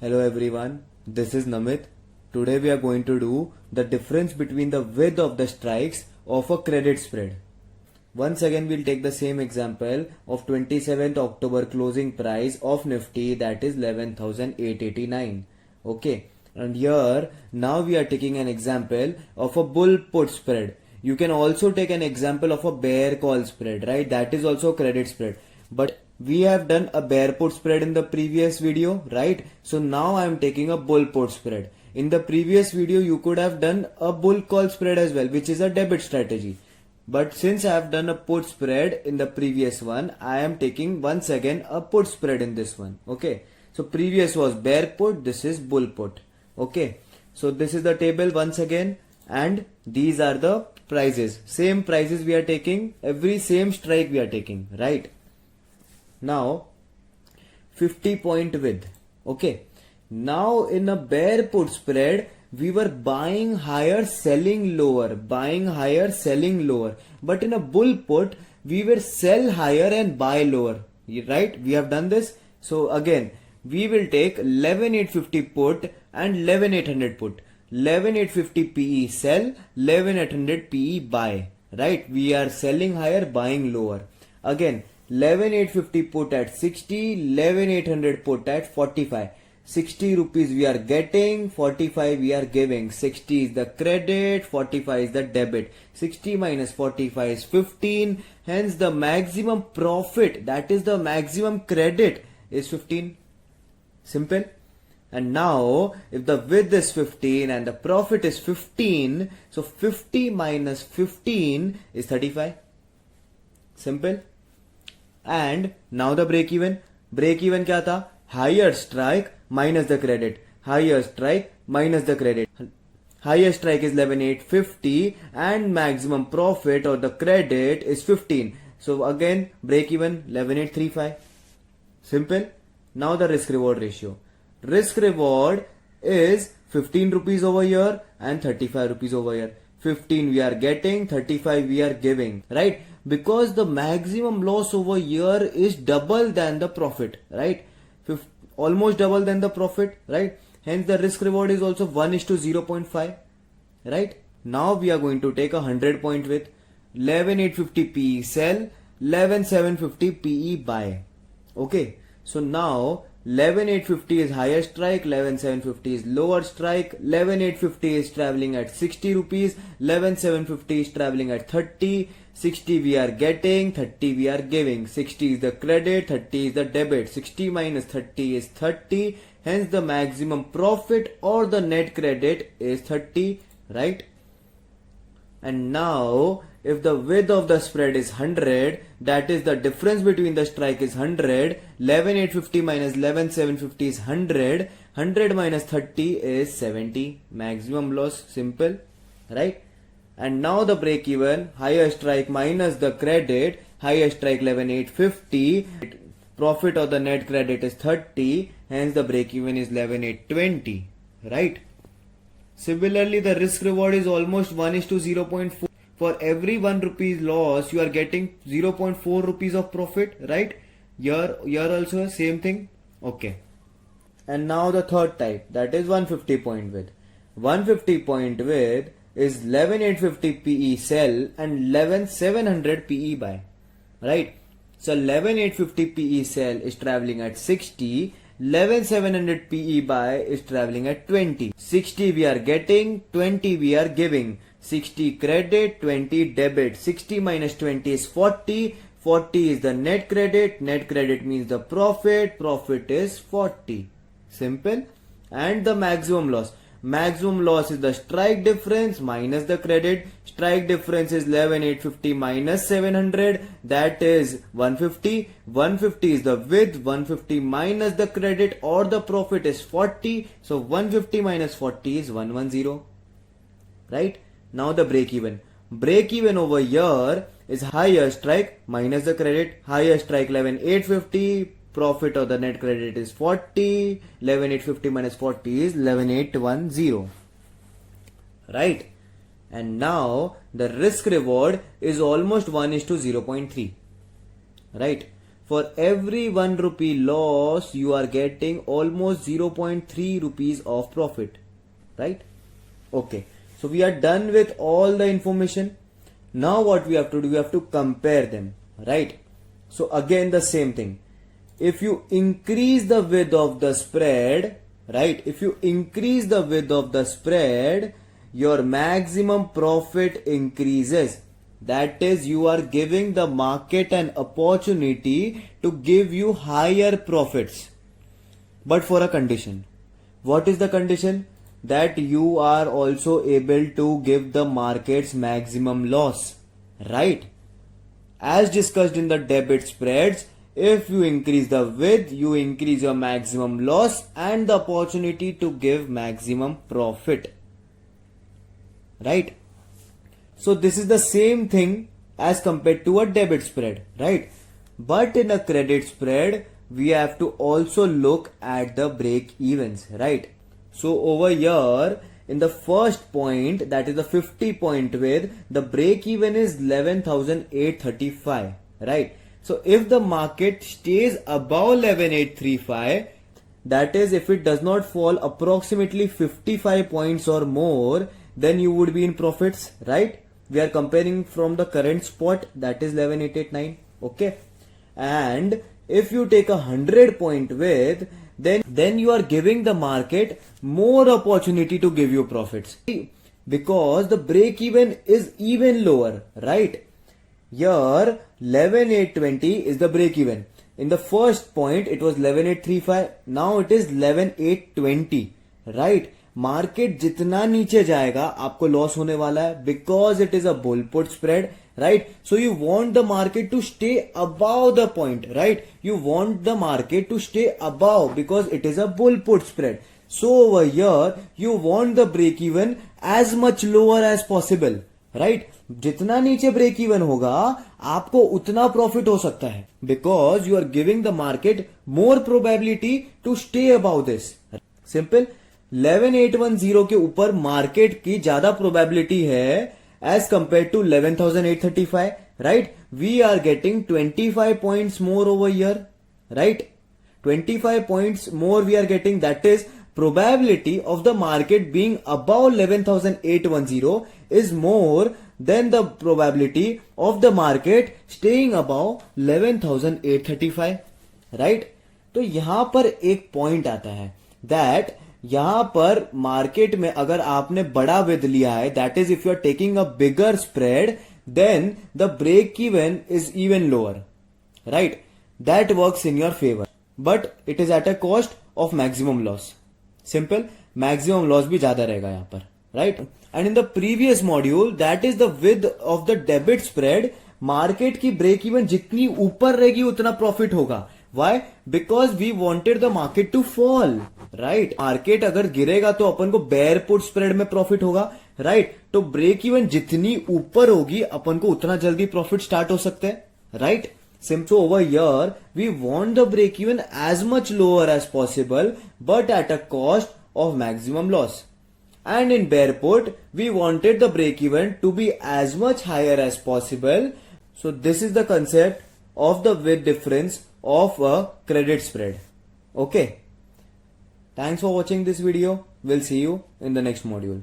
Hello everyone, this is Namit. Today we are going to do the difference between the width of the strikes of a credit spread. Once again we'll take the same example of 27th October closing price of Nifty, that is 11,889. Okay, and here now we are taking an example of a bull put spread. You can also take an example of a bear call spread, right? That is also a credit spread. But we have done a bear put spread in the previous video, right? So now I am taking a bull put spread. In the previous video you could have done a bull call spread as well, which is a debit strategy. But since I have done a put spread in the previous one, I am taking once again a put spread in this one. Okay, so previous was bear put, this is bull put. Okay, so this is the table once again, and these are the prices. Same prices we are taking, every same strike we are taking, right? Now 50 point width. Okay, now in a bear put spread we were buying higher selling lower, buying higher selling lower, but in a bull put we were sell higher and buy lower, right? We have done this. So again we will take 11,850 put and 11,800 put. 11,850 PE sell, 11,800 PE buy, right? We are selling higher, buying lower. Again 11,850 put at 60, 11,800 put at 45. 60 rupees we are getting, 45 we are giving. 60 is the credit, 45 is the debit. 60 minus 45 is 15. Hence the maximum profit, that is the maximum credit, is 15. Simple. And now if the width is 15 and the profit is 15, so 50 minus 15 is 35. Simple. And now the break even. Break even क्या था? Higher strike minus the credit. Higher strike minus the credit. Higher strike is 11,850 and maximum profit or the credit is 15. So again break even 11,835. Simple. Now the risk reward ratio. Risk reward is 15 rupees over here and 35 rupees over here. 15 we are getting, 35 we are giving, right? Because the maximum loss over here is double than the profit, right? Almost double than the profit, right? Hence the risk reward is also 1:0.5, right? Now we are going to take a 100 point width. 11,850 PE sell, 11,750 PE buy. Okay, so now 11,850 is higher strike, 11,750 is lower strike. 11,850 is traveling at 60 rupees, 11,750 is traveling at 30. 60 we are getting, 30 we are giving. 60 is the credit, 30 is the debit. 60 minus 30 is 30. Hence the maximum profit or the net credit is 30, right? And now if the width of the spread is 100, that is the difference between the strike is 100. 11,850 minus 11,750 is 100. 100 minus 30 is 70. Maximum loss. Simple, right? And now the break even. Higher strike minus the credit. Higher strike 11,850. Profit or the net credit is 30. Hence the break even is 11,820, right? Similarly, the risk reward is almost 1:0.4. For every 1 rupees loss, you are getting 0.4 rupees of profit, right? Here also same thing. Okay. And now the third type, that is 150 point width. 150 point width is 11,850 PE sell and 11,700 PE buy, right? So 11,850 PE sell is traveling at 60. 11,700 PE buy is traveling at 20. 60 we are getting, 20 we are giving. 60 credit, 20 debit. 60 minus 20 is 40. 40 is the net credit. Net credit means the profit. Profit is 40. Simple. And the maximum loss. Maximum loss is the strike difference minus the credit. Strike difference is 11,850 minus 700. That is 150. 150 is the width. 150 minus the credit or the profit is 40. So 150 minus 40 is 110. Right? Now the break even. Break even over here is higher strike minus the credit. Higher strike 11,850. Profit or the net credit is 40. 11,850 minus 40 is 11,810. Right? And now the risk reward is almost 1:0.3. Right? for every 1 rupee loss, you are getting almost 0.3 rupees of profit, right? Okay, so we are done with all the information. Now what we have to do, we have to compare them, right? So again the same thing. If you increase the width of the spread, right? If you increase the width of the spread, your maximum profit increases. That is, you are giving the market an opportunity to give you higher profits. But for a condition. What is the condition? That you are also able to give the markets maximum loss, right? As discussed in the debit spreads, if you increase the width, you increase your maximum loss and the opportunity to give maximum profit, right? So this is the same thing as compared to a debit spread, right? But in a credit spread, we have to also look at the break evens, right? So over here, in the first point, that is the 50 point width, the break even is 11,835, right? So if the market stays above 11,835, that is, if it does not fall approximately 55 points or more, then you would be in profits, right? We are comparing from the current spot, that is 11,889, okay? And if you take a 100 point width, then you are giving the market more opportunity to give you profits, because the break even is even lower, right? Here 11,820 is the break even. In the first point it was 11,835, now it is 11,820, right? Market जितना नीचे जाएगा आपको loss होने वाला है, because it is a bull put spread, right? So you want the market to stay above the point, right? You want the market to stay above because it is a bull put spread. So over here you want the break even as much lower as possible, right? जितना नीचे break even होगा आपको उतना profit हो सकता है, because you are giving the market more probability to stay above this. Simple. 11,810 के ऊपर मार्केट की ज्यादा प्रोबेबिलिटी है as compared to 11,835, right? We are getting 25 points more over here, right? 25 points more we are getting. That is, probability of the market being above 11,810 is more than the probability of the market staying above 11,835, right? तो यहां पर एक point आता है that यहां पर market में अगर आपने बड़ा विद लिया है, that is if you are taking a bigger spread, then the break even is even lower, right? That works in your favour, but it is at a cost of maximum loss. Simple. Maximum loss भी ज्यादा रहेगा यहां पर, right? And in the previous module, that is the width of the debit spread. Market की break even जितनी ऊपर रहेगी उतना प्रॉफिट होगा. Why? Because we wanted the market to fall, right? Market अगर गिरेगा तो अपन को बेयर पुट स्प्रेड में प्रॉफिट होगा, राइट? तो ब्रेक इवन जितनी ऊपर होगी अपन को उतना जल्दी प्रॉफिट स्टार्ट हो सकते हैं, right? So over here we want the break even as much lower as possible, but at a cost of maximum loss. And in bear put we wanted the break even to be as much higher as possible. So this is the concept of the width difference of a credit spread. Okay. Thanks for watching this video. We'll see you in the next module.